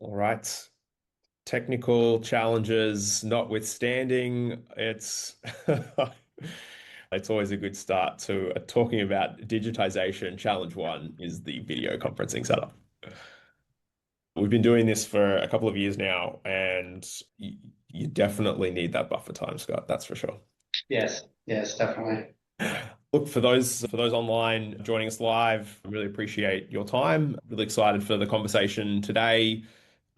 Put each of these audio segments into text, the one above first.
All right. Technical challenges notwithstanding, it's it's always a good start to talking about digitization. Challenge one is the video conferencing setup. We've been doing this for a couple of years now, and you definitely need that buffer time, Scott. That's for sure. Yes, yes, definitely. Look, for those online joining us live, I really appreciate your time. Really excited for the conversation today.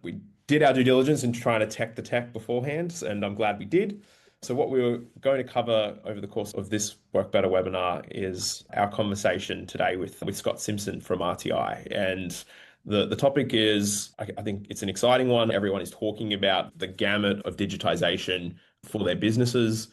We did our due diligence in trying to tech the tech beforehand, and I'm glad we did. So what we were going to cover over the course of this Work Better webinar is our conversation today with Scott Simpson from RTI. And the topic is, I think it's an exciting one. Everyone is talking about the gamut of digitization for their businesses.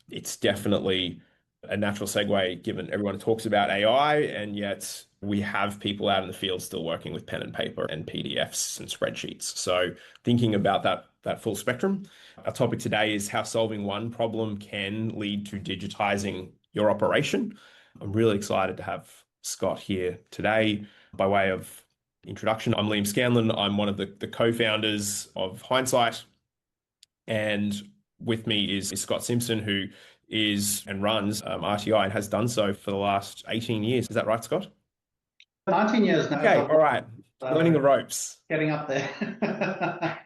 It's definitely a natural segue given everyone talks about AI, and yet we have people out in the field still working with pen and paper and PDFs and spreadsheets. So thinking about that full spectrum, our topic today is how solving one problem can lead to digitizing your operation. I'm really excited to have Scott here today. By way of introduction, I'm Liam Scanlon. I'm one of the co-founders of Hindsight, and with me is Scott Simpson, who is and runs RTI and has done so for the last 18 years. Is that right, Scott? 19 years now, Okay, all right. Learning so the ropes. getting up there.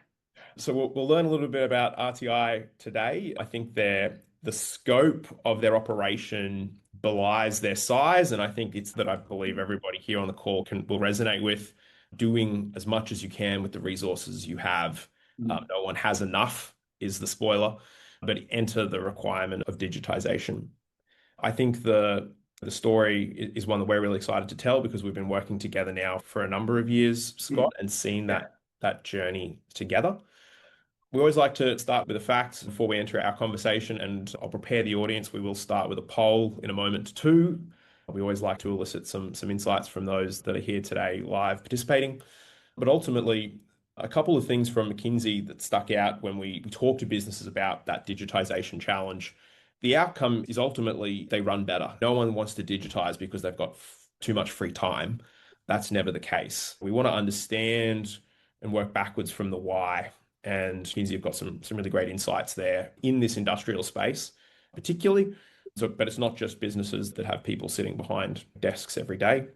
So we'll learn a little bit about RTI today. I think the scope of their operation belies their size, and I think it's that I believe everybody here on the call will resonate with doing as much as you can with the resources you have. No one has enough, is the spoiler, but enter the requirement of digitization. I think the story is one that we're really excited to tell because we've been working together now for a number of years, Scott, and seen Yeah. that journey together. We always like to start with the facts before we enter our conversation, and I'll prepare the audience. We will start with a poll in a moment too. We always like to elicit some insights from those that are here today live participating. But ultimately, a couple of things from McKinsey that stuck out when we talk to businesses about that digitization challenge. The outcome is ultimately they run better. No one wants to digitize because they've got too much free time. That's never the case. We want to understand and work backwards from the why. And McKinsey have got some really great insights there in this industrial space, particularly. So, but it's not just businesses that have people sitting behind desks every day.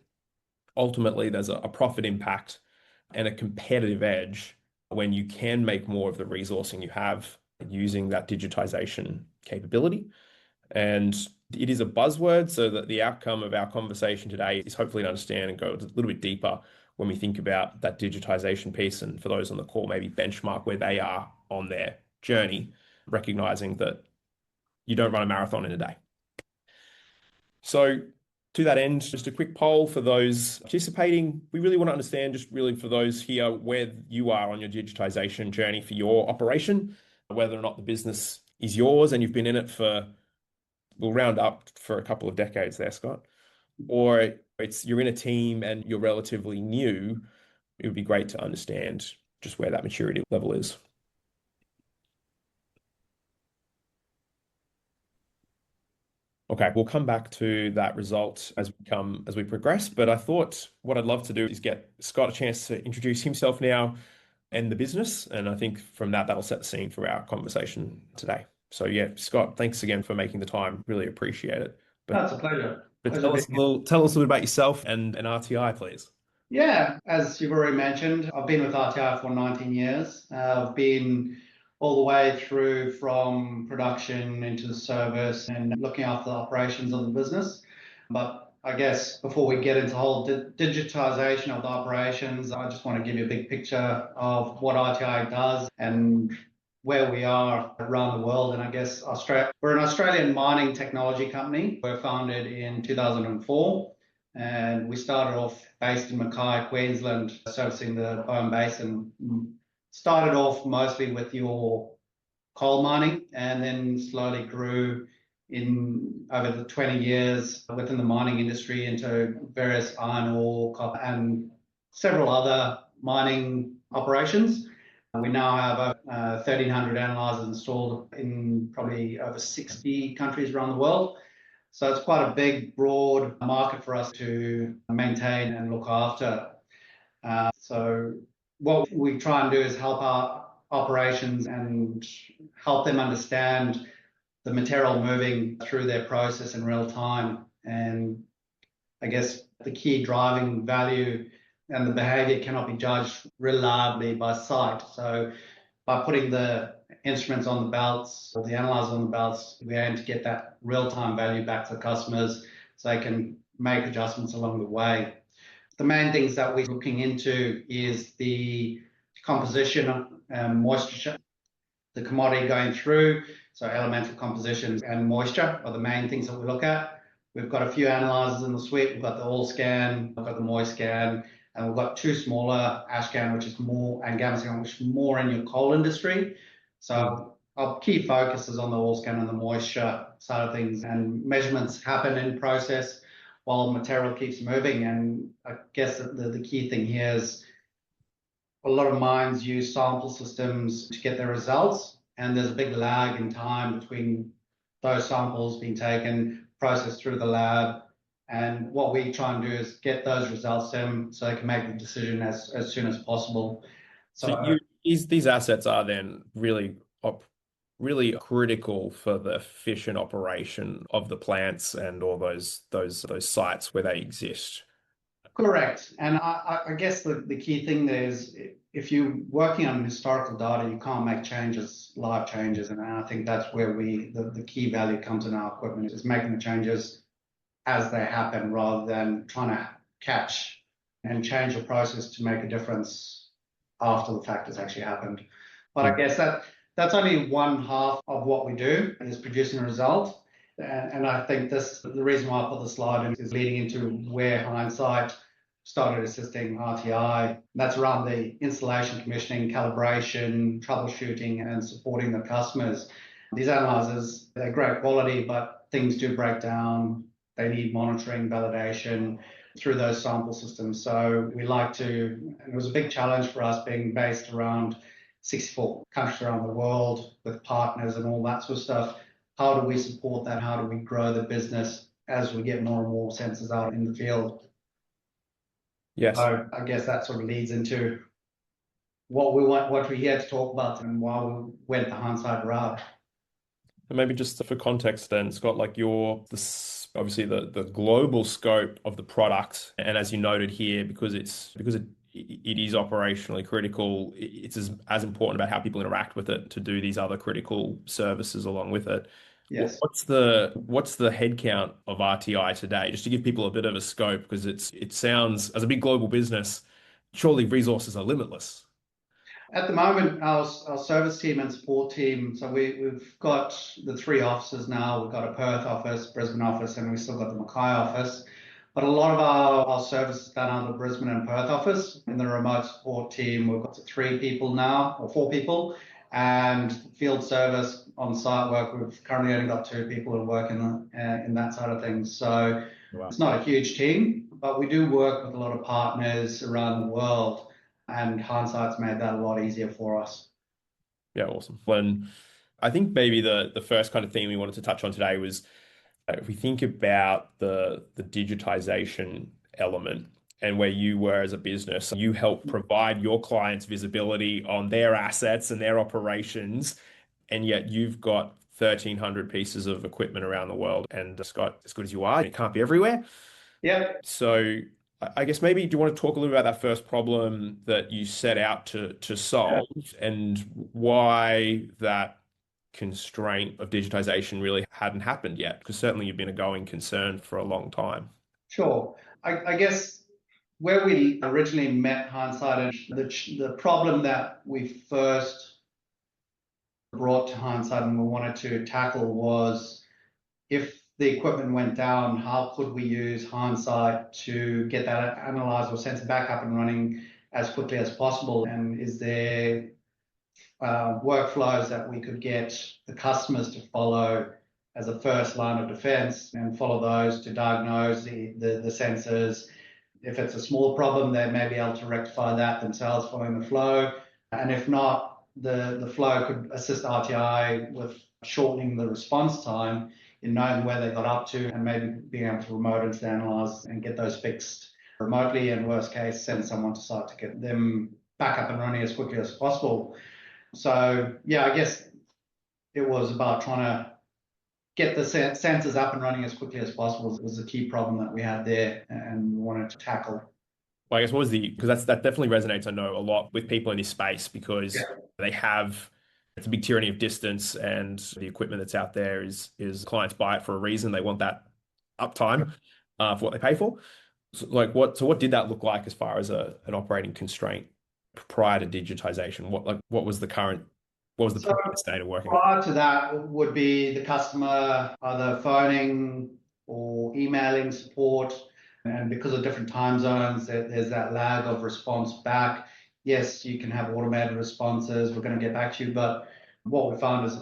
Ultimately, there's a profit impact and a competitive edge when you can make more of the resourcing you have using that digitization capability. And it is a buzzword, so that the outcome of our conversation today is hopefully to understand and go a little bit deeper when we think about that digitization piece. And for those on the call, maybe benchmark where they are on their journey, recognizing that you don't run a marathon in a day. So to that end, just a quick poll for those participating. We really want to understand, just really for those here, where you are on your digitization journey for your operation, whether or not the business is yours and you've been in it for, we'll round up for a couple of decades there, Scott, or you're in a team and you're relatively new. It would be great to understand just where that maturity level is. Okay, we'll come back to that result as we progress. But I thought what I'd love to do is get Scott a chance to introduce himself now and the business. And I think from that'll set the scene for our conversation today. So yeah, Scott, thanks again for making the time. Really appreciate it. But That's a pleasure. but Pleasure being here. tell us a little bit about yourself and RTI, please. Yeah, as you've already mentioned, I've been with RTI for 19 years. I've been all the way through from production into the service and looking after the operations of the business. But I guess before we get into the whole digitization of the operations, I just want to give you a big picture of what RTI does and where we are around the world. And I guess we're an Australian mining technology company. We're founded in 2004. And we started off based in Mackay, Queensland, servicing the Bowen Basin. Started off mostly with your coal mining and then slowly grew in over the 20 years within the mining industry into various iron ore, copper, and several other mining operations. We now have over 1,300 analyzers installed in probably over 60 countries around the world. So it's quite a big, broad market for us to maintain and look after. So what we try and do is help our operations and help them understand the material moving through their process in real time. And I guess the key driving value and the behavior cannot be judged reliably by sight. So by putting the instruments on the belts or the analyzers on the belts, we aim to get that real-time value back to the customers so they can make adjustments along the way. The main things that we're looking into is the composition and moisture, the commodity going through. So elemental compositions and moisture are the main things that we look at. We've got a few analyzers in the suite. We've got the all scan, we've got the moist scan, and we've got two smaller ash scan, which is more, and gamma scan, which is more in your coal industry. So our key focus is on the all scan and the moisture side of things, and measurements happen in process while material keeps moving. And I guess the key thing here is a lot of mines use sample systems to get their results, and there's a big lag in time between those samples being taken, processed through the lab, and what we try and do is get those results in so they can make the decision as soon as possible. So these assets are then really critical for the efficient operation of the plants and all those sites where they exist. Correct. And I guess the key thing there is if you're working on historical data, you can't make changes, live changes. And I think that's where the key value comes in our equipment is making the changes as they happen rather than trying to catch and change the process to make a difference after the fact has actually happened. But I guess that's only one half of what we do is producing a result. And I think the reason why I put the slide in is leading into where hindsight started assisting RTI. That's around the installation, commissioning, calibration, troubleshooting, and supporting the customers. These analyzers, they're great quality, but things do break down. They need monitoring, validation through those sample systems. So we like to, and it was a big challenge for us being based around 64 countries around the world with partners and all that sort of stuff. How do we support that? How do we grow the business as we get more and more sensors out in the field? Yes. So I guess that sort of leads into what we're here to talk about and why we went the hindsight route. And maybe just for context then, Scott, like obviously the global scope of the product, and as you noted here, because it is operationally critical, it's as important about how people interact with it to do these other critical services along with it. Yes. What's the headcount of RTI today? Just to give people a bit of a scope, because it sounds, as a big global business, surely resources are limitless. At the moment, our service team and support team, so we've got the three offices now. We've got a Perth office, Brisbane office, and we've still got the Mackay office. But a lot of our service is done out of the Brisbane and Perth office. In the remote support team, we've got 3 people now, or 4 people. And field service on site work, we've currently only got 2 people who work in that side of things. So wow. It's not a huge team, but we do work with a lot of partners around the world. And hindsight's made that a lot easier for us. Yeah, awesome. When I think maybe the first kind of thing we wanted to touch on today was if we think about the digitisation element and where you were as a business, you help provide your clients visibility on their assets and their operations, and yet you've got 1,300 pieces of equipment around the world. And Scott, as good as you are, it can't be everywhere. Yeah. So I guess maybe do you want to talk a little bit about that first problem that you set out to solve and why that constraint of digitisation really hadn't happened yet? Because certainly you've been a going concern for a long time. Sure. I guess where we originally met hindsight, and the problem that we first brought to hindsight and we wanted to tackle was if the equipment went down, how could we use hindsight to get that analyzer or sensor back up and running as quickly as possible? And is there workflows that we could get the customers to follow as a first line of defense and follow those to diagnose the sensors? If it's a small problem, they may be able to rectify that themselves following the flow. And if not, the flow could assist RTI with shortening the response time in knowing where they got up to and maybe being able to remote into the analyze and get those fixed remotely, and worst case, send someone to site to get them back up and running as quickly as possible. So yeah, I guess it was about trying to get the sensors up and running as quickly as possible. It was a key problem that we had there and we wanted to tackle. Well, I guess what was because that definitely resonates, I know, a lot with people in this space because Yeah. they have it's a big tyranny of distance and the equipment that's out there is clients buy it for a reason. They want that uptime for what they pay for. So, what did that look like as far as an operating constraint prior to digitization? What was the current what was the So previous state of working? prior to that would be the customer either phoning or emailing support. And because of different time zones, there's that lag of response back. Yes, you can have automated responses. We're going to get back to you. But what we found is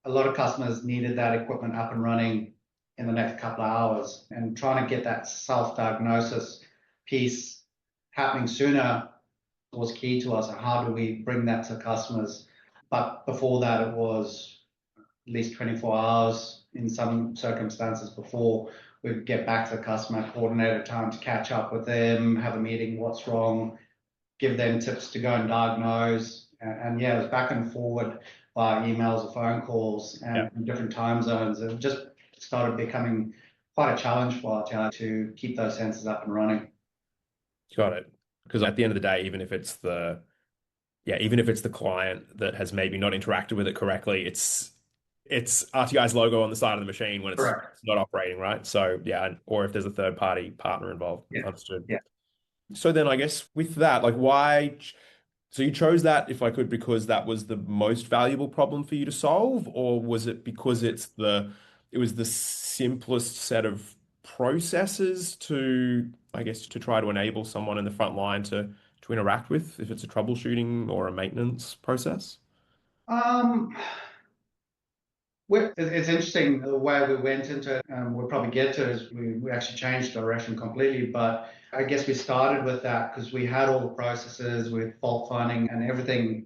a lot of customers needed that equipment up and running in the next couple of hours. And trying to get that self-diagnosis piece happening sooner was key to us. And how do we bring that to customers? But before that, it was at least 24 hours in some circumstances before we'd get back to the customer, coordinate a time to catch up with them, have a meeting, what's wrong, give them tips to go and diagnose. And yeah, it was back and forward via emails or phone calls Yeah, and in different time zones. It just started becoming quite a challenge for RTI to keep those sensors up and running. got it. Because at the end of the day, even if it's the client that has maybe not interacted with it correctly, it's RTI's logo on the side of the machine when it's Correct. not operating, right? So yeah, or if there's a third party partner involved. Yeah. Understood. Yeah. So then I guess with that, like why so you chose that, if I could, because that was the most valuable problem for you to solve, or was it because it was the simplest set of processes to, I guess, to try to enable someone in the front line to interact with, if it's a troubleshooting or a maintenance process? Um, it's interesting the way we went into it. We'll probably get to is we actually changed direction completely. But I guess we started with that because we had all the processes with fault finding and everything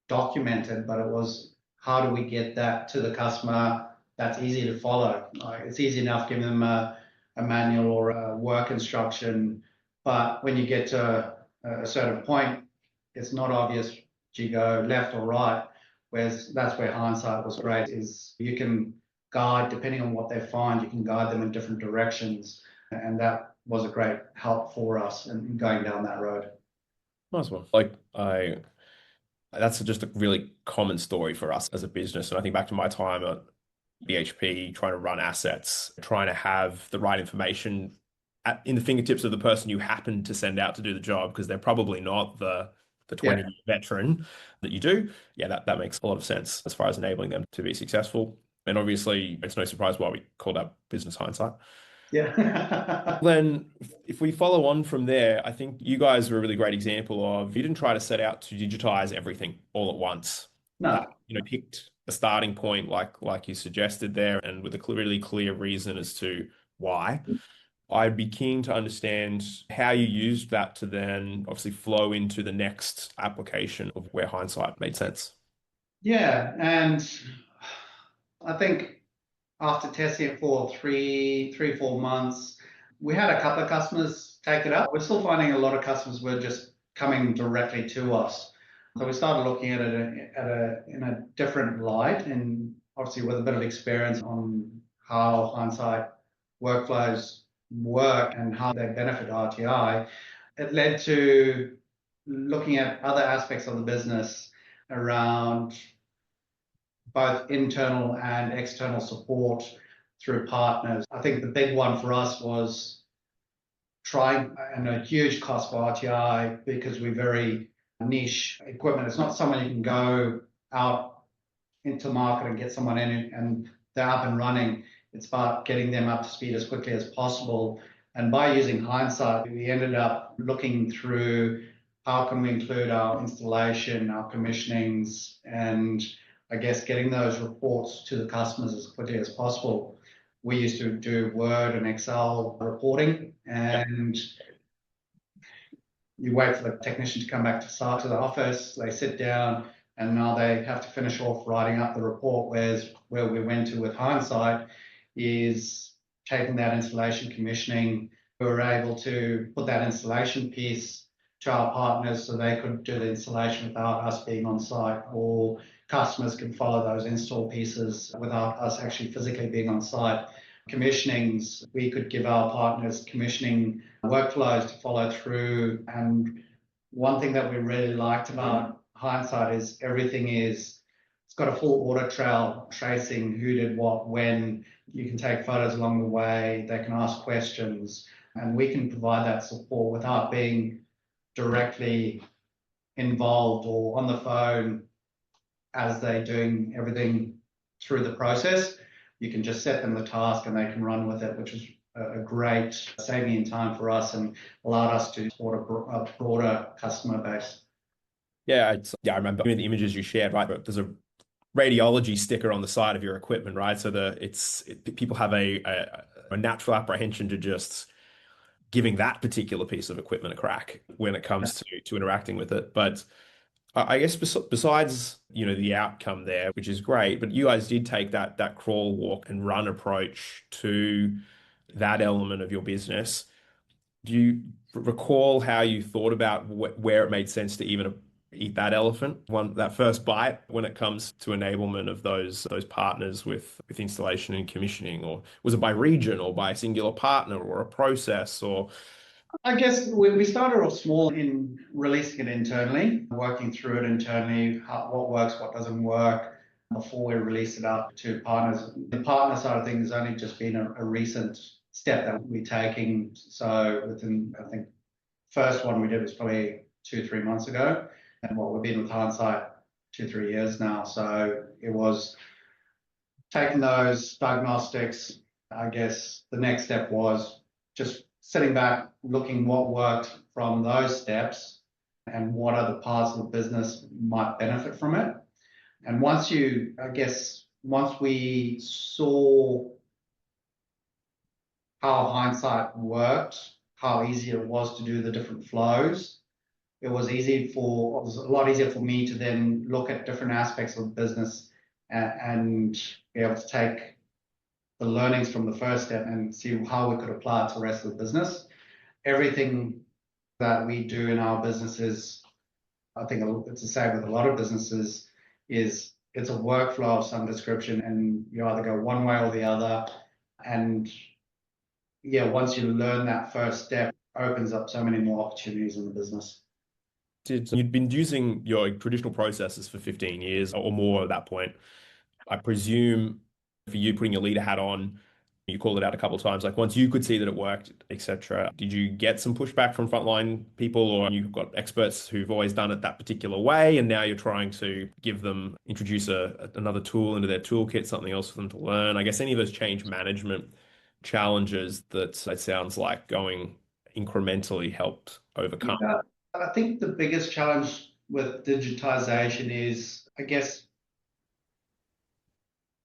documented, but it was how do we get that to the customer that's easy to follow? It's easy enough giving them a manual or a work instruction, but when you get to a certain point, it's not obvious. Do you go left or right? Whereas that's where hindsight was great, is you can guide, depending on what they find, you can guide them in different directions. And that was a great help for us in going down that road. Nice one. That's just a really common story for us as a business. And I think back to my time at BHP, trying to run assets, trying to have the right information in the fingertips of the person you happen to send out to do the job, because they're probably not the Yeah. 20-year veteran that you do. Yeah, that makes a lot of sense as far as enabling them to be successful. And obviously, it's no surprise why we call that business hindsight. Yeah. Then, if we follow on from there, I think you guys are a really great example of you didn't try to set out to digitize everything all at once. No. Picked a starting point like you suggested there, and with a really clear reason as to why. I'd be keen to understand how you used that to then obviously flow into the next application of where hindsight made sense. Yeah, and I think after testing it for 4 months, we had a couple of customers take it up. We're still finding a lot of customers were just coming directly to us. So we started looking at it in a different light, and obviously with a bit of experience on how hindsight workflows work and how they benefit RTI. It led to looking at other aspects of the business around both internal and external support through partners. I think the big one for us was trying, and a huge cost for RTI because we're very niche equipment. It's not someone you can go out into market and get someone in and they're up and running. It's about getting them up to speed as quickly as possible. And by using hindsight, we ended up looking through how can we include our installation, our commissionings, and I guess getting those reports to the customers as quickly as possible. We used to do Word and Excel reporting, and you wait for the technician to come back to the office, they sit down, and now they have to finish off writing up the report. Whereas where we went to with hindsight is taking that installation commissioning, we were able to put that installation piece to our partners so they could do the installation without us being on site, or customers can follow those install pieces without us actually physically being on site. Commissionings, we could give our partners commissioning workflows to follow through. And one thing that we really liked about Hindsight is it's got a full audit trail tracing who did what, when. You can take photos along the way, they can ask questions, and we can provide that support without being directly involved or on the phone as they're doing everything through the process. You can just set them the task and they can run with it, which is a great saving in time for us and allowed us to support a broader customer base. Yeah, I remember the images you shared, right? But there's a radiology sticker on the side of your equipment, right? So people have a natural apprehension to just giving that particular piece of equipment a crack when it comes to interacting with it. But I guess besides, the outcome there, which is great, but you guys did take that crawl, walk, and run approach to that element of your business. Do you recall how you thought about where it made sense to even eat that elephant, that first bite, when it comes to enablement of those partners with installation and commissioning? Or was it by region or by a singular partner or a process? Or I guess we started off small in releasing it internally, working through it internally, what works, what doesn't work, before we release it out to partners. The partner side of things has only just been a recent step that we're taking. So within, I think, first one we did was probably 2-3 months ago, and we've been with Hindsight 2-3 years now. So it was taking those diagnostics. I guess the next step was just sitting back, looking what worked from those steps and what other parts of the business might benefit from it. And once we saw how Hindsight worked, how easy it was to do the different flows, it was a lot easier for me to then look at different aspects of the business and be able to take the learnings from the first step and see how we could apply it to the rest of the business. Everything that we do in our businesses, I think it's the same with a lot of businesses, is it's a workflow of some description, and you either go one way or the other. And yeah, once you learn that first step, it opens up so many more opportunities in the business. You'd been using your traditional processes for 15 years or more at that point. I presume for you putting your leader hat on, you called it out a couple of times, like once you could see that it worked, etc. Did you get some pushback from frontline people, or you've got experts who've always done it that particular way, and now you're trying to introduce another tool into their toolkit, something else for them to learn? I guess any of those change management challenges that it sounds like going incrementally helped overcome. Yeah, I think the biggest challenge with digitization is, I guess,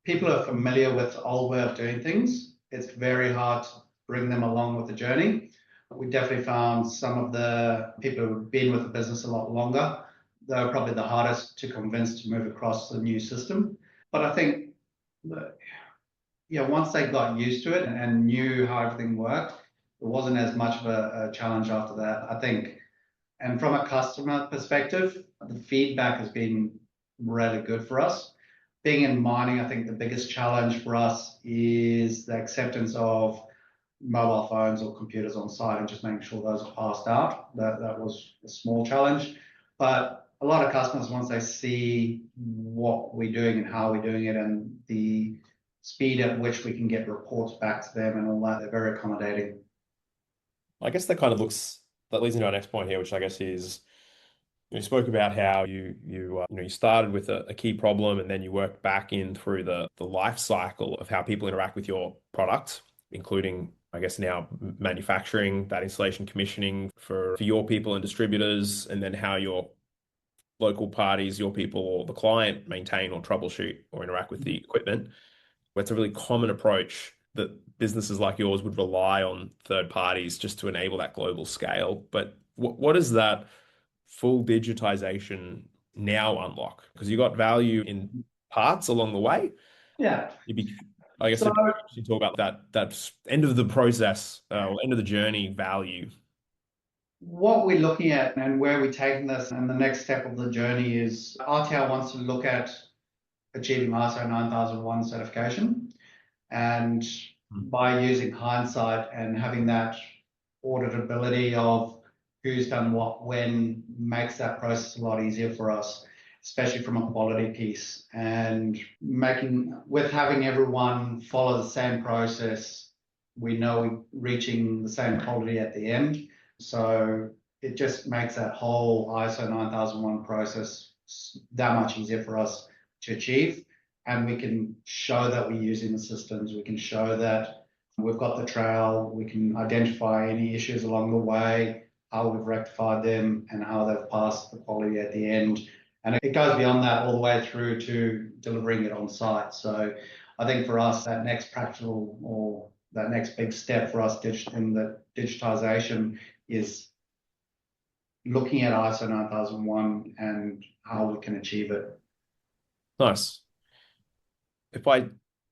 people are familiar with the old way of doing things. It's very hard to bring them along with the journey. We definitely found some of the people who've been with the business a lot longer, they're probably the hardest to convince to move across the new system. But I think, once they got used to it and knew how everything worked, it wasn't as much of a challenge after that, I think. And from a customer perspective, the feedback has been really good for us. Being in mining, I think the biggest challenge for us is the acceptance of mobile phones or computers on site and just making sure those are passed out. That was a small challenge. But a lot of customers, once they see what we're doing and how we're doing it and the speed at which we can get reports back to them and all that, they're very accommodating. I guess that leads into our next point here, which I guess is you spoke about how you started with a key problem and then you worked back in through the life cycle of how people interact with your product, including, I guess, now manufacturing, that installation, commissioning for your people and distributors, and then how your local parties, your people or the client maintain or troubleshoot or interact with the equipment. It's a really common approach that businesses like yours would rely on third parties just to enable that global scale. But what does that full digitization now unlock? Because you got value in parts along the way. Yeah. I guess you talk about that end of the process or end of the journey value. What we're looking at and where we're taking this and the next step of the journey is RTR wants to look at achieving ISO 9001 certification. And by using hindsight and having that auditability of who's done what when makes that process a lot easier for us, especially from a quality piece. And with having everyone follow the same process, we know we're reaching the same quality at the end. So it just makes that whole ISO 9001 process that much easier for us to achieve. And we can show that we're using the systems. We can show that we've got the trail. We can identify any issues along the way, how we've rectified them, and how they've passed the quality at the end. And it goes beyond that all the way through to delivering it on site. So I think for us, that next practical or that next big step for us in the digitisation is looking at ISO 9001 and how we can achieve it. Nice. If I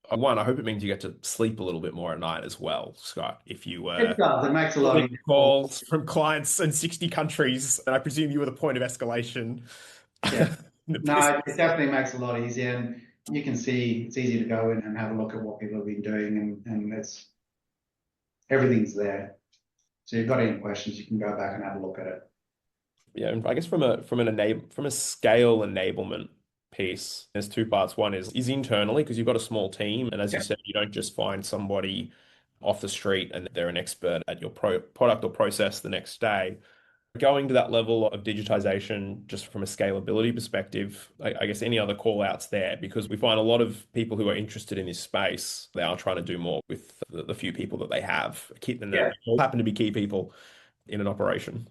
hope it means you get to sleep a little bit more at night as well, Scott. If you It does. It makes a lot of calls from clients in 60 countries, and I presume you were the point of escalation. Yeah. No, it definitely makes it a lot easier. And you can see it's easy to go in and have a look at what people have been doing and everything's there. So you've got any questions, you can go back and have a look at it. Yeah, and I guess from a scale enablement piece, there's two parts. One is internally because you've got a small team, and as you Yeah. said, you don't just find somebody off the street and they're an expert at your product or process the next day. Going to that level of digitization, just from a scalability perspective, I guess any other call outs there, because we find a lot of people who are interested in this space, they are trying to do more with the few people that they have, and that Yeah. all happen to be key people in an operation.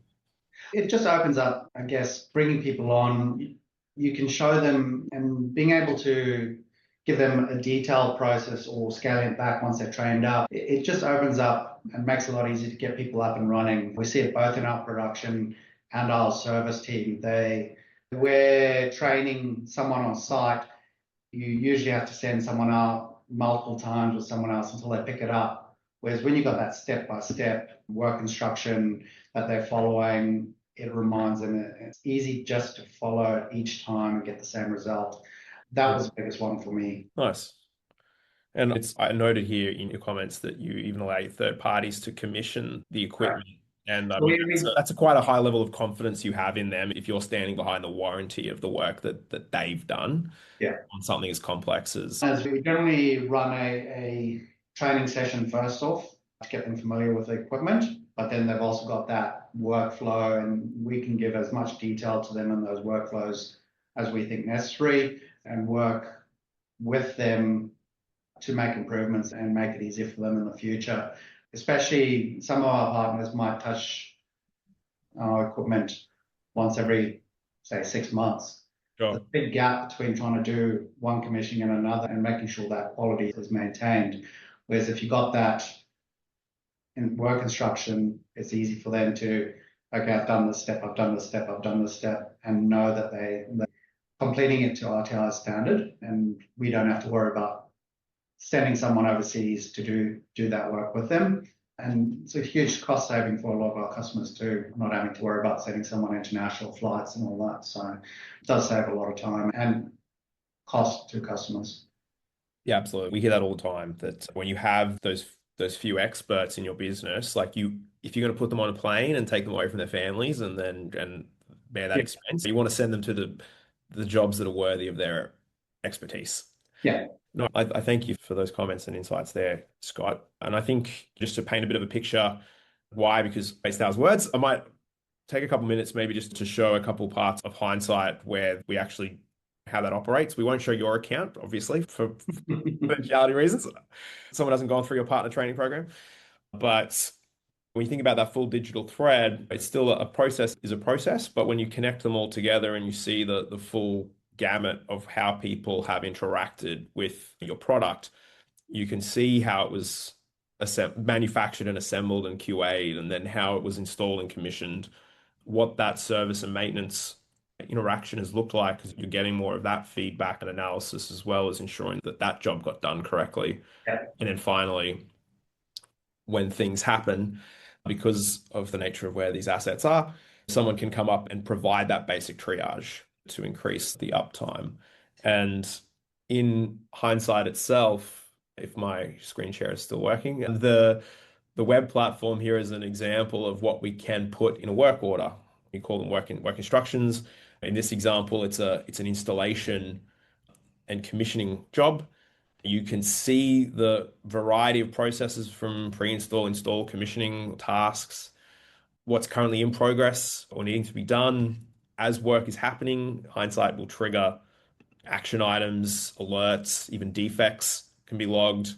It just opens up, I guess, bringing people on. You can show them and being able to give them a detailed process or scaling it back once they're trained up. It just opens up and makes it a lot easier to get people up and running. We see it both in our production and our service team. We're training someone on site. You usually have to send someone out multiple times with someone else until they pick it up. Whereas when you've got that step-by-step work instruction that they're following, it reminds them it's easy just to follow it each time and get the same result. That was the biggest one for me. Nice. And I noted here in your comments that you even allow your third parties to commission the Right. equipment. And I So mean, that's a quite a high level of confidence you have in them if you're standing behind the warranty of the work that they've done yeah. on something as complex as. As we generally run a training session first off to get them familiar with the equipment, but then they've also got that workflow and we can give as much detail to them in those workflows as we think necessary and work with them to make improvements and make it easier for them in the future. Especially some of our partners might touch our equipment once every, say, 6 months. Sure. There's a big gap between trying to do one commissioning and another and making sure that quality is maintained. Whereas if you got that in work instruction, it's easy for them to, okay, I've done this step, I've done this step, I've done this step, and know that they're completing it to RTI standard, and we don't have to worry about sending someone overseas to do that work with them. And it's a huge cost saving for a lot of our customers too, not having to worry about sending someone international flights and all that. So it does save a lot of time and cost to customers. Yeah, absolutely. We hear that all the time that when you have those few experts in your business, like if you're going to put them on a plane and take them away from their families and bear that expense, you want to send them to the jobs that are worthy of their expertise. Yeah. No, I thank you for those comments and insights there, Scott. And I think just to paint a bit of a picture, why? Because based on those words, I might take a couple minutes maybe just to show a couple parts of hindsight where we actually how that operates. We won't show your account, obviously, for confidentiality reasons. Someone hasn't gone through your partner training program. But when you think about that full digital thread, it's still a process is a process. But when you connect them all together and you see the full gamut of how people have interacted with your product, you can see how it was manufactured and assembled and QA'd, and then how it was installed and commissioned, what that service and maintenance interaction has looked like, because you're getting more of that feedback and analysis as well as ensuring that that job got done correctly. Yeah. And then finally, when things happen, because of the nature of where these assets are. Someone can come up and provide that basic triage to increase the uptime. And in hindsight itself, if my screen share is still working, the web platform here is an example of what we can put in a work order. We call them work instructions. In this example, it's an installation and commissioning job. You can see the variety of processes from pre-install, install, commissioning tasks, what's currently in progress or needing to be done. As work is happening, hindsight will trigger action items, alerts, even defects can be logged,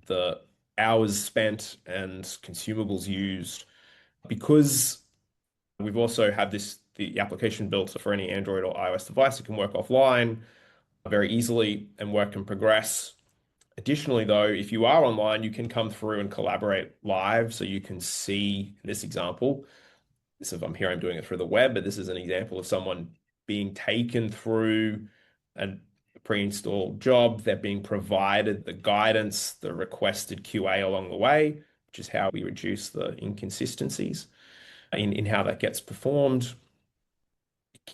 the hours spent and consumables used. Because we've also had the application built for any Android or iOS device, it can work offline very easily and work can progress. Additionally, though, if you are online, you can come through and collaborate live. So you can see this example. This is, I'm here, I'm doing it through the web, but this is an example of someone being taken through a pre-installed job. They're being provided the guidance, the requested QA along the way, which is how we reduce the inconsistencies in how that gets performed.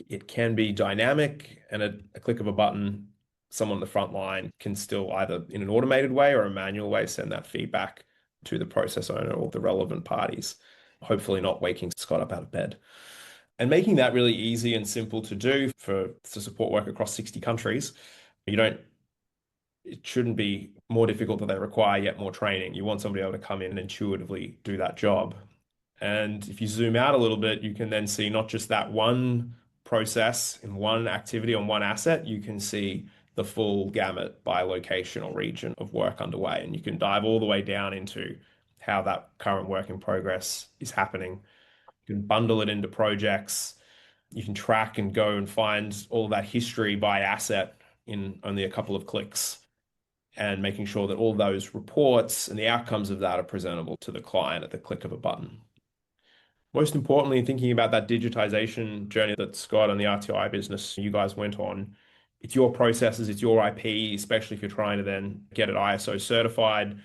It can be dynamic, and a click of a button, someone on the front line can still either in an automated way or a manual way send that feedback to the process owner or the relevant parties, hopefully not waking Scott up out of bed. And making that really easy and simple to do to support work across 60 countries. It shouldn't be more difficult than they require yet more training. You want somebody able to come in and intuitively do that job. And if you zoom out a little bit, you can then see not just that one process in one activity on one asset, you can see the full gamut by location or region of work underway. And you can dive all the way down into how that current work in progress is happening. You can bundle it into projects. You can track and go and find all that history by asset in only a couple of clicks, and making sure that all those reports and the outcomes of that are presentable to the client at the click of a button. Most importantly, thinking about that digitization journey that Scott and the RTI business you guys went on, it's your processes, it's your IP, especially if you're trying to then get it ISO certified.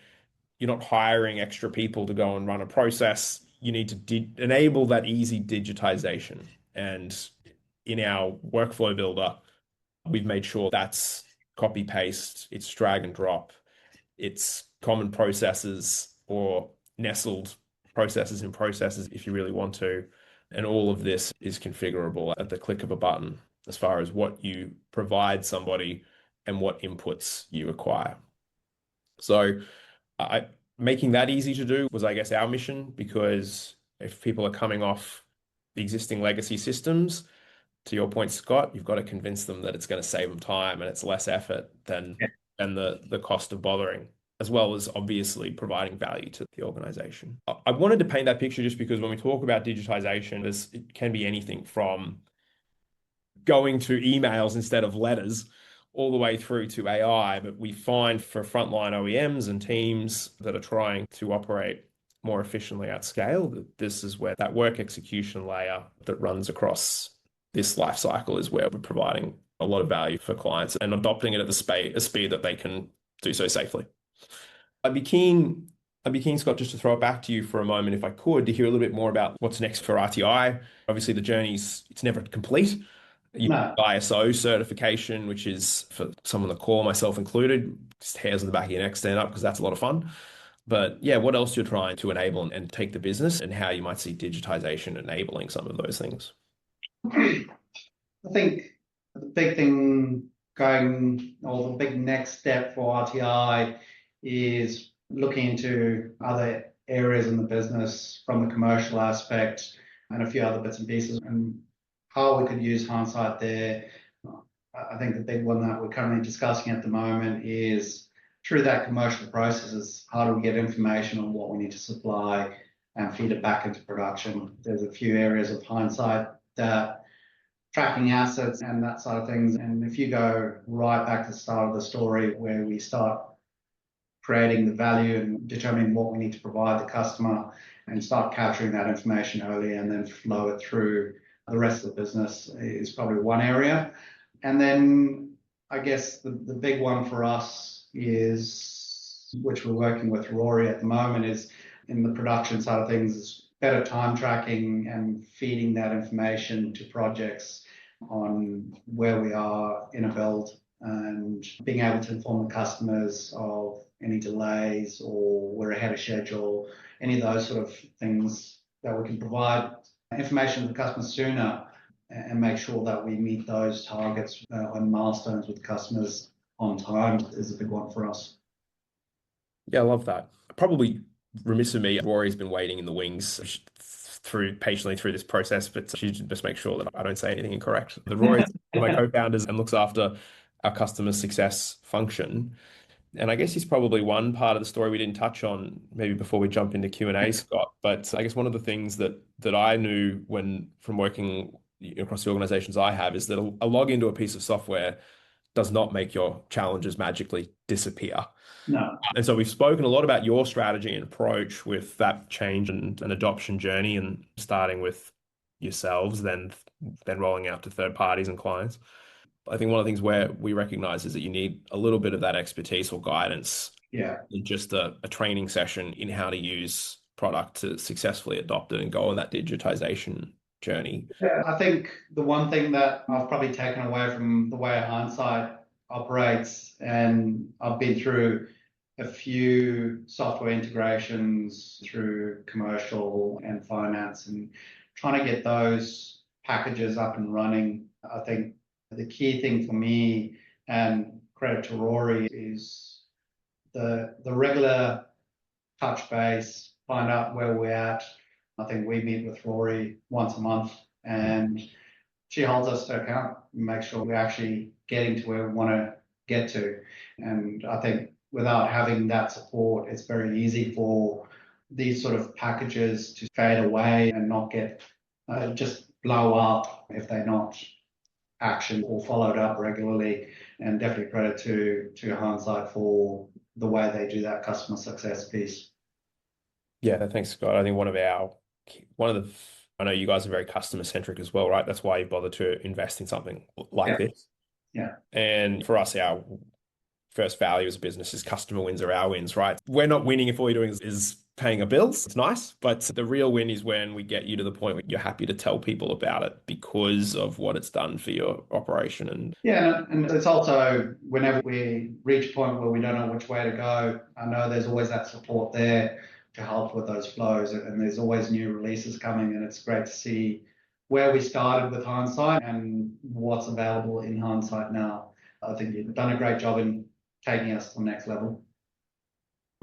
You're not hiring extra people to go and run a process. You need to enable that easy digitization. And in our workflow builder, we've made sure that's copy paste, it's drag and drop, it's common processes or nestled processes in processes if you really want to. And all of this is configurable at the click of a button as far as what you provide somebody and what inputs you require. So making that easy to do was, I guess, our mission, because if people are coming off the existing legacy systems, to your point, Scott, you've got to convince them that it's going to save them time and it's less effort than the cost of bothering, as well as obviously providing value to the organization. I wanted to paint that picture just because when we talk about digitization, it can be anything from going to emails instead of letters all the way through to AI. But we find for frontline OEMs and teams that are trying to operate more efficiently at scale, that this is where that work execution layer that runs across this life cycle is where we're providing a lot of value for clients and adopting it at a speed that they can do so safely. I'd be keen, Scott, just to throw it back to you for a moment, if I could, to hear a little bit more about what's next for RTI. Obviously, the it's never complete. You have ISO certification, which is for someone on the call, myself included, just hairs on the back of your neck stand up because that's a lot of fun. But yeah, what else you're trying to enable and take the business, and how you might see digitization enabling some of those things. I think the big thing or the big next step for RTI is looking into other areas in the business from the commercial aspect and a few other bits and pieces, and how we could use hindsight there. I think the big one that we're currently discussing at the moment is through that commercial processes, how do we get information on what we need to supply and feed it back into production? There's a few areas of hindsight that tracking assets and that side of things. And if you go right back to the start of the story where we start creating the value and determining what we need to provide the customer and start capturing that information early and then flow it through the rest of the business is probably one area. And then I guess the big one for us is, which we're working with Rory at the moment, is in the production side of things is better time tracking and feeding that information to projects on where we are in a build and being able to inform the customers of any delays or we're ahead of schedule, any of those sort of things that we can provide information to the customer sooner and make sure that we meet those targets and milestones with customers on time is a big one for us. Yeah, I love that. Probably remiss of me. Rory's been waiting in the wings through patiently through this process, but she should just make sure that I don't say anything incorrect. But Rory's one of my co-founders and looks after our customer success function. And I guess he's probably one part of the story we didn't touch on maybe before we jump into Q&A, Scott. But I guess one of the things that I knew when from working across the organizations I have is that a log into a piece of software does not make your challenges magically disappear. No. And so we've spoken a lot about your strategy and approach with that change and adoption journey and starting with yourselves, then rolling out to third parties and clients. I think one of the things where we recognize is that you need a little bit of that expertise or guidance in just a training session in how to use product to successfully adopt it and go on that digitization journey. Yeah, I think the one thing that I've probably taken away from the way Hindsight operates, and I've been through a few software integrations through commercial and finance and trying to get those packages up and running. I think the key thing for me, and credit to Rory, is the regular touch base, find out where we're at. I think we meet with Rory once a month and she holds us to account and make sure we're actually getting to where we want to get to. And I think without having that support, it's very easy for these sort of packages to fade away and not get just blow up if they're not actioned or followed up regularly. And definitely credit to Hindsight for the way they do that customer success piece. Yeah, thanks, Scott. I think I know you guys are very customer centric as well, right? That's why you bother to invest in something like this. Yeah. And for us, our first value as a business is customer wins are our wins, right? We're not winning if all you're doing is paying our bills. It's nice, but the real win is when we get you to the point where you're happy to tell people about it because of what it's done for your operation. And yeah, and it's also whenever we reach a point where we don't know which way to go, I know there's always that support there to help with those flows, and there's always new releases coming, and it's great to see where we started with Hindsight and what's available in Hindsight now. I think you've done a great job in taking us to the next level.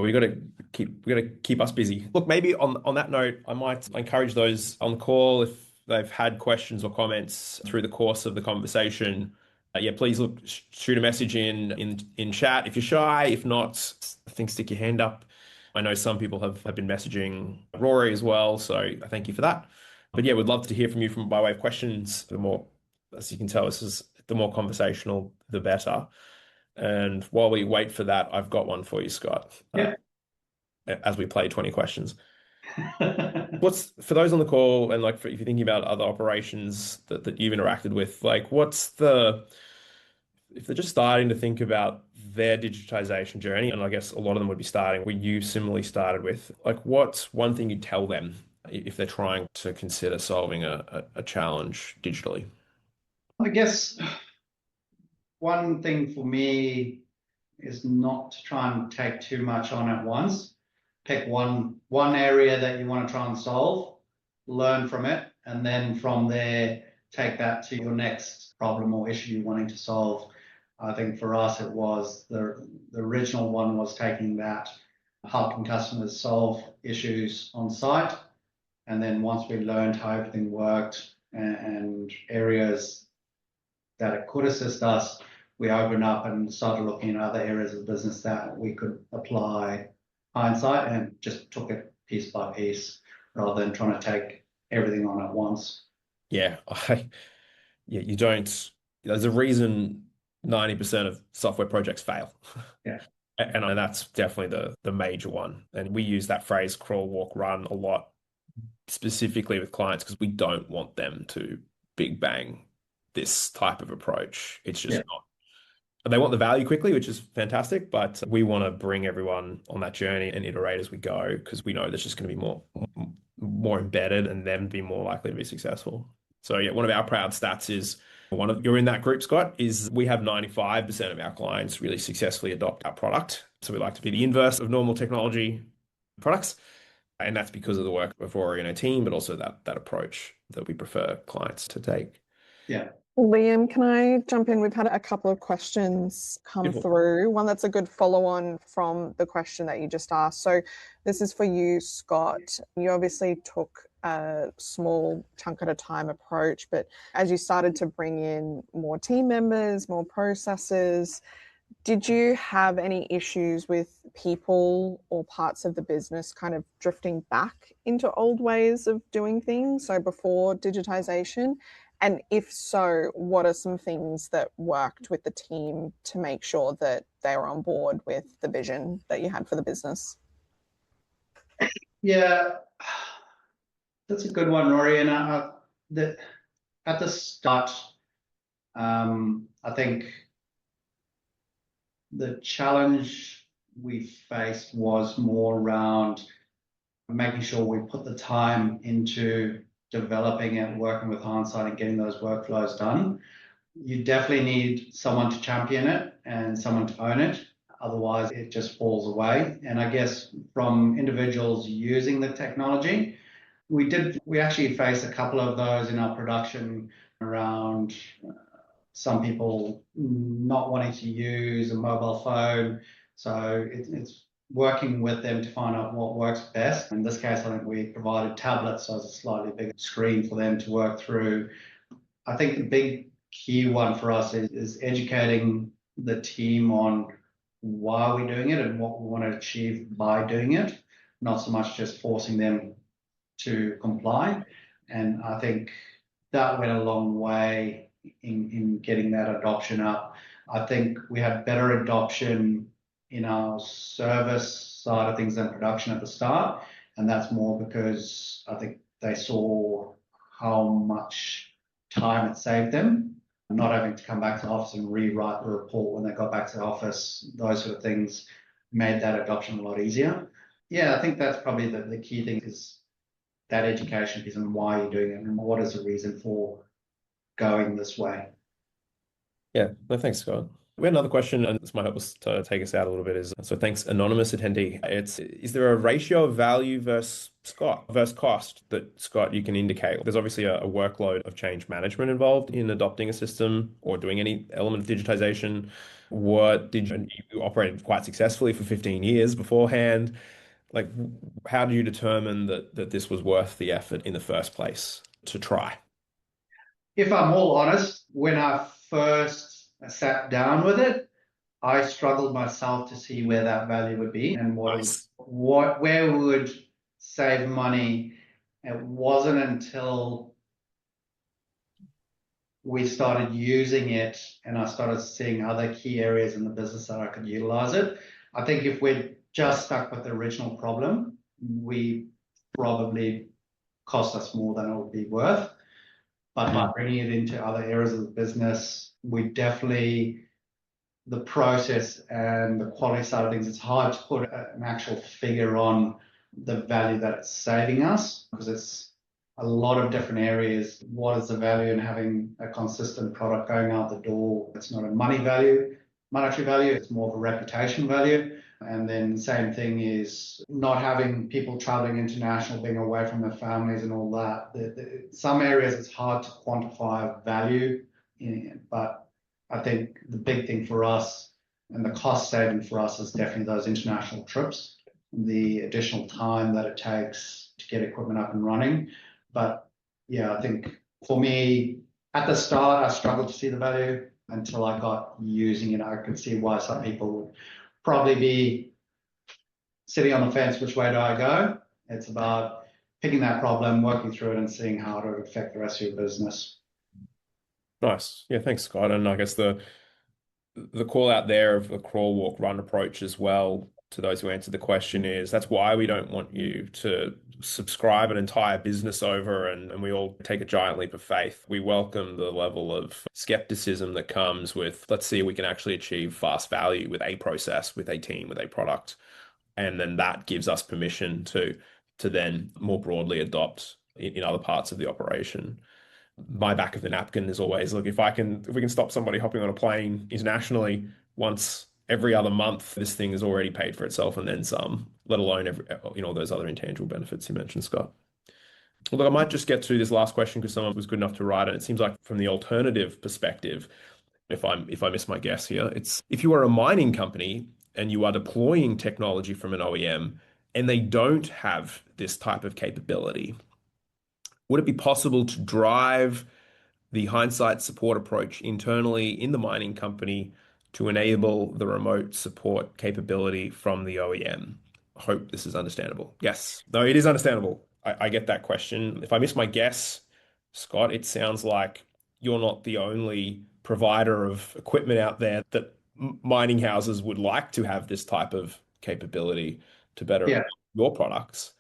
we got to keep us busy. Look, maybe on that note, I might encourage those on the call if they've had questions or comments through the course of the conversation. Yeah, please shoot a message in chat if you're shy. If not, I think stick your hand up. I know some people have been messaging Rory as well, so I thank you for that. But yeah, we'd love to hear from you by way of questions. The more, as you can tell, the more conversational, the better. And while we wait for that, I've got one for you, Scott. Yeah. As we play 20 questions. What's for those on the call and if you're thinking about other operations that you've interacted with, if they're just starting to think about their digitization journey, and I guess a lot of them would be starting where you similarly started with, what's one thing you tell them if they're trying to consider solving a challenge digitally? I guess one thing for me is not to try and take too much on at once. Pick one area that you want to try and solve, learn from it, and then from there, take that to your next problem or issue you're wanting to solve. I think for us, it was the original one was taking that, helping customers solve issues on site. And then once we learned how everything worked and areas that it could assist us, we opened up and started looking at other areas of the business that we could apply Hindsight and just took it piece by piece rather than trying to take everything on at once. Yeah, you don't. There's a reason 90% of software projects fail. Yeah. And that's definitely the major one. And we use that phrase crawl, walk, run a lot, specifically with clients, because we don't want them to big bang this type of approach. It's just not. They want the value quickly, which is fantastic, but we want to bring everyone on that journey and iterate as we go because we know there's just going to be more embedded and them be more likely to be successful. So yeah, one of our proud stats is you're in that group, Scott, is we have 95% of our clients really successfully adopt our product. So we like to be the inverse of normal technology products. And that's because of the work of Rory and our team, but also that approach that we prefer clients to take. Yeah. Liam, can I jump in? We've had a couple of questions come through. One that's a good follow-on from the question that you just asked. So this is for you, Scott. You obviously took a small chunk at a time approach, but as you started to bring in more team members, more processes, did you have any issues with people or parts of the business kind of drifting back into old ways of doing things? So before digitization? And if so, what are some things that worked with the team to make sure that they were on board with the vision that you had for the business? Yeah, that's a good one, Rory. And at the start, I think the challenge we faced was more around making sure we put the time into developing it, working with hindsight and getting those workflows done. You definitely need someone to champion it and someone to own it. Otherwise, it just falls away. And I guess from individuals using the technology, we actually faced a couple of those in our production around some people not wanting to use a mobile phone. So it's working with them to find out what works best. In this case, I think we provided tablets, so it's a slightly bigger screen for them to work through. I think the big key one for us is educating the team on why we're doing it and what we want to achieve by doing it, not so much just forcing them to comply. And I think that went a long way in getting that adoption up. I think we had better adoption in our service side of things than production at the start. And that's more because I think they saw how much time it saved them, not having to come back to the office and rewrite the report when they got back to the office. Those sort of things made that adoption a lot easier. Yeah, I think that's probably the key thing is that education piece and why you're doing it and what is the reason for going this way. Yeah, no, thanks, Scott. We had another question, and this might help us to take us out a little bit. So thanks, anonymous attendee. Is there a ratio of value versus cost that, Scott, you can indicate? There's obviously a workload of change management involved in adopting a system or doing any element of digitization. You operated quite successfully for 15 years beforehand? Like, how do you determine that this was worth the effort in the first place to try? If I'm all honest, when I first sat down with it, I struggled myself to see where that value would be and where we would save money. It wasn't until we started using it and I started seeing other key areas in the business that I could utilize it. I think if we'd just stuck with the original problem, we probably cost us more than it would be worth. But by bringing it into other areas of the business, the process and the quality side of things, it's hard to put an actual figure on the value that it's saving us because it's a lot of different areas. What is the value in having a consistent product going out the door? It's not a monetary value, it's more of a reputation value. And then the same thing is not having people traveling international, being away from their families and all that. Some areas it's hard to quantify value but I think the big thing for us and the cost saving for us is definitely those international trips, the additional time that it takes to get equipment up and running. But yeah, I think for me, at the start, I struggled to see the value until I got using it. I could see why some people would probably be sitting on the fence, which way do I go? It's about picking that problem, working through it and seeing how it would affect the rest of your business. Nice. Yeah, thanks, Scott. And I guess the call out there of the crawl, walk, run approach as well. to those who answered the question is that's why we don't want you to subscribe an entire business over and we all take a giant leap of faith. We welcome the level of skepticism that comes with, let's see if we can actually achieve fast value with a process, with a team, with a product. And then that gives us permission to then more broadly adopt in other parts of the operation. My back of the napkin is always, look, if we can stop somebody hopping on a plane internationally once every other month, this thing has already paid for itself and then some, let alone those other intangible benefits you mentioned, Scott. Look, I might just get to this last question because someone was good enough to write it. It seems like from the alternative perspective, if I miss my guess here, it's if you are a mining company and you are deploying technology from an OEM and they don't have this type of capability, would it be possible to drive the hindsight support approach internally in the mining company to enable the remote support capability from the OEM? I hope this is understandable. Yes. No, it is understandable. I get that question. If I miss my guess, Scott, it sounds like you're not the only provider of equipment out there that mining houses would like to have this type of capability to better Yeah. your products.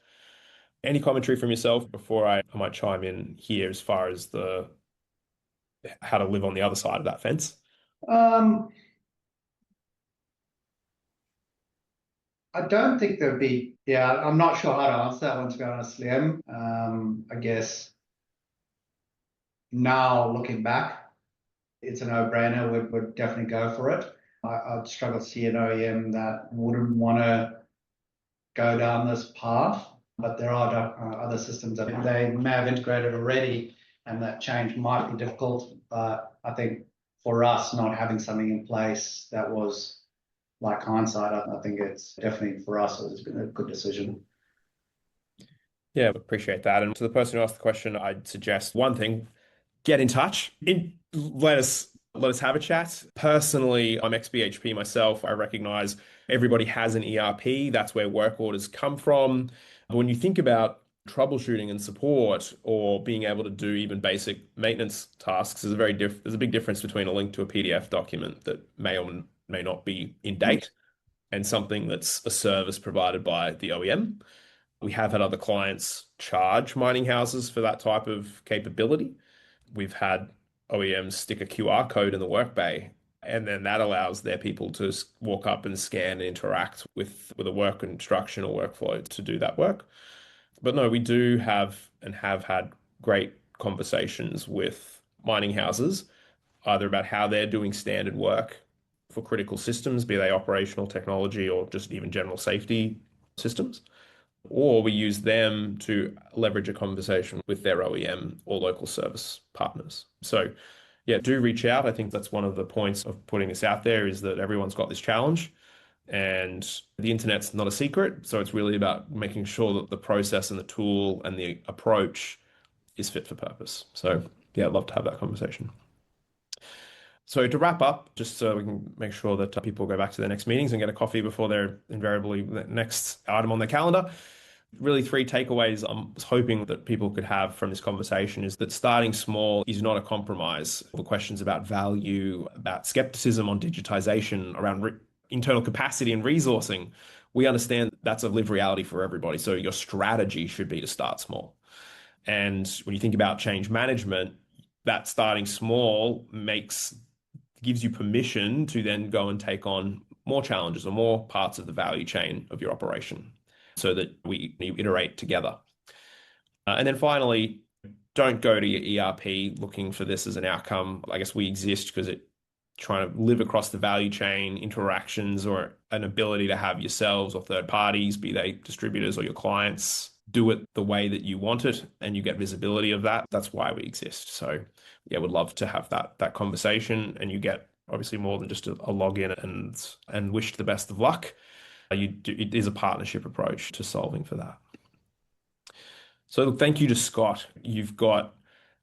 Any commentary from yourself before I might chime in here as far as the how to live on the other side of that fence? Um, I don't think there'd be, yeah, I'm not sure how to answer that one, to be honest, Liam. I guess now looking back, it's a no-brainer. Would definitely go for it. I'd struggle to see an OEM that wouldn't want to go down this path, but there are other systems that they may have integrated already, and that change might be difficult. But I think for us, not having something in place that was like hindsight, I think it's definitely for us, it's been a good decision. Yeah, appreciate that. And to the person who asked the question, I'd suggest one thing, get in touch. Let us have a chat. Personally, I'm ex-BHP myself. I recognize everybody has an ERP. That's where work orders come from. But when you think about troubleshooting and support or being able to do even basic maintenance tasks, there's a big difference between a link to a PDF document that may or may not be in date and something that's a service provided by the OEM. We have had other clients charge mining houses for that type of capability. We've had OEMs stick a QR code in the work bay, and then that allows their people to walk up and scan and interact with a work instruction or workflow to do that work. But no, we do have and have had great conversations with mining houses, either about how they're doing standard work for critical systems, be they operational technology or just even general safety systems, or we use them to leverage a conversation with their OEM or local service partners. So, yeah, do reach out. I think that's one of the points of putting this out there is that everyone's got this challenge and the internet's not a secret. So it's really about making sure that the process and the tool and the approach is fit for purpose. So, yeah, I'd love to have that conversation. So to wrap up, just so we can make sure that people go back to their next meetings and get a coffee before their invariably the next item on their calendar. Really, three takeaways I'm hoping that people could have from this conversation is that starting small is not a compromise. The questions about value, about skepticism on digitisation, around internal capacity and resourcing, we understand that's a lived reality for everybody. So your strategy should be to start small. And when you think about change management, that starting small gives you permission to then go and take on more challenges or more parts of the value chain of your operation so that we iterate together. And then finally, don't go to your ERP looking for this as an outcome. I guess we exist because it trying to live across the value chain, interactions, or an ability to have yourselves or third parties, be they distributors or your clients, do it the way that you want it and you get visibility of that. That's why we exist. So yeah, would love to have that conversation and you get obviously more than just a login and wish the best of luck. It is a partnership approach to solving for that. So thank you to Scott. You've got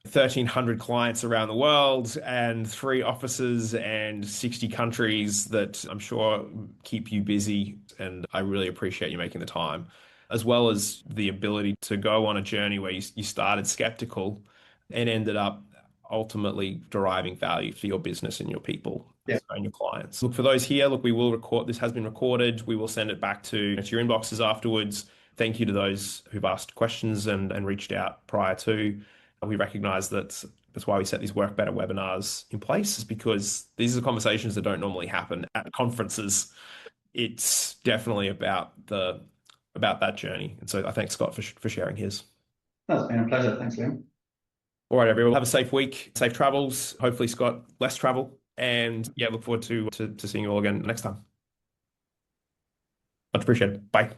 1,300 clients around the world and 3 offices and 60 countries that I'm sure keep you busy. And I really appreciate you making the time, as well as the ability to go on a journey where you started skeptical and ended up ultimately deriving value for your business and your people. Yeah. And your clients. Look, for those here, look, we will record, this has been recorded. We will send it back to your inboxes afterwards. Thank you to those who've asked questions and reached out prior to. We recognize that's why we set these Work Better webinars in place, is because these are conversations that don't normally happen at conferences. It's definitely about that journey. And so I thank Scott for sharing his. That's been a pleasure. Thanks, Liam. All right, everyone. Have a safe week, safe travels. Hopefully, Scott, less travel. And yeah, look forward to seeing you all again next time. Much appreciated. Bye.